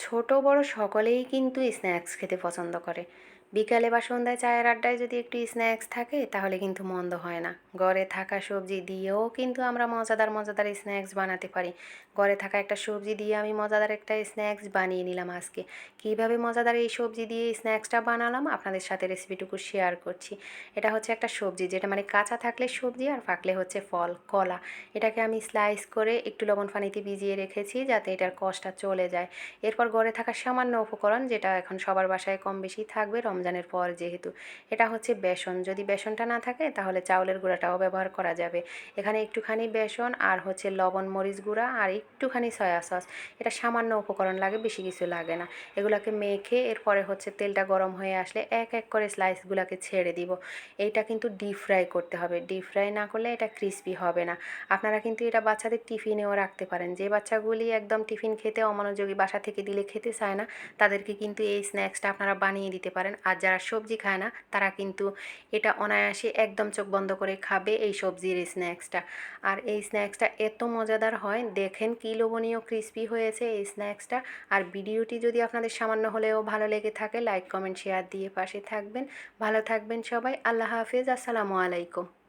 ছোট বড় সকলেই কিন্তু স্ন্যাক্স খেতে পছন্দ করে। বিকালে বা সন্ধ্যায় চায়ের আড্ডায় যদি একটু স্ন্যাক্স থাকে তাহলে কিন্তু মন্দ হয় না। ঘরে থাকা সবজি দিয়েও কিন্তু আমরা মজাদার মজাদার স্ন্যাক্স বানাতে পারি। ঘরে থাকা একটা সবজি দিয়ে আমি মজাদার একটা স্ন্যাক্স বানিয়ে নিলাম আজকে। কীভাবে মজাদার এই সবজি দিয়ে স্ন্যাক্সটা বানালাম আপনাদের সাথে রেসিপিটুকু শেয়ার করছি। এটা হচ্ছে একটা সবজি যেটা মানে কাঁচা থাকলে সবজি আর পাকলে হচ্ছে ফল, কলা। এটাকে আমি স্লাইস করে একটু লবণ পানিতে ভিজিয়ে রেখেছি যাতে এটার কষটা চলে যায়। এরপর ঘরে থাকা সামান্য উপকরণ যেটা এখন সবার বাসায় কম বেশি থাকবে রমজানের পর যেহেতু, এটা হচ্ছে বেসন। যদি বেসনটা না থাকে তাহলে চাউলের গুঁড়াটাও ব্যবহার করা যাবে। এখানে একটুখানি বেসন আর হচ্ছে লবণ মরিচ গুঁড়া আর একটুখানি সয়া সস, এটা সামান্য উপকরণ লাগে, বেশি কিছু লাগে না। এগুলাকে মেখে এরপরে হচ্ছে তেলটা গরম হয়ে আসলে এক এক করে স্লাইসগুলোকে ছেড়ে দিব। এইটা কিন্তু ডিপ ফ্রাই করতে হবে, ডিপ ফ্রাই না করলে এটা ক্রিস্পি হবে না। আপনারা কিন্তু এটা বাচ্চাদের টিফিনেও রাখতে পারেন। যে বাচ্চাগুলি একদম টিফিন খেতে অমনোযোগী, বাসা থেকে দিলে খেতে চায় না, তাদেরকে কিন্তু এই স্ন্যাক্সটা আপনারা বানিয়ে দিতে পারেন। আর যারা সবজি খায় না তারা কিন্তু এটা অনায়াসে একদম চোখ বন্ধ করে খাবে এই সবজির স্ন্যাক্সটা। আর এই স্ন্যাক্সটা এত মজাদার হয়, দেখেন কী লোভনীয় ক্রিস্পি হয়েছে এই স্ন্যাক্সটা। আর ভিডিওটি যদি আপনাদের সামান্য হলেও ভালো লেগে থাকে লাইক কমেন্ট শেয়ার দিয়ে পাশে থাকবেন। ভালো থাকবেন সবাই। আল্লাহ হাফেজ। আসসালামু আলাইকুম।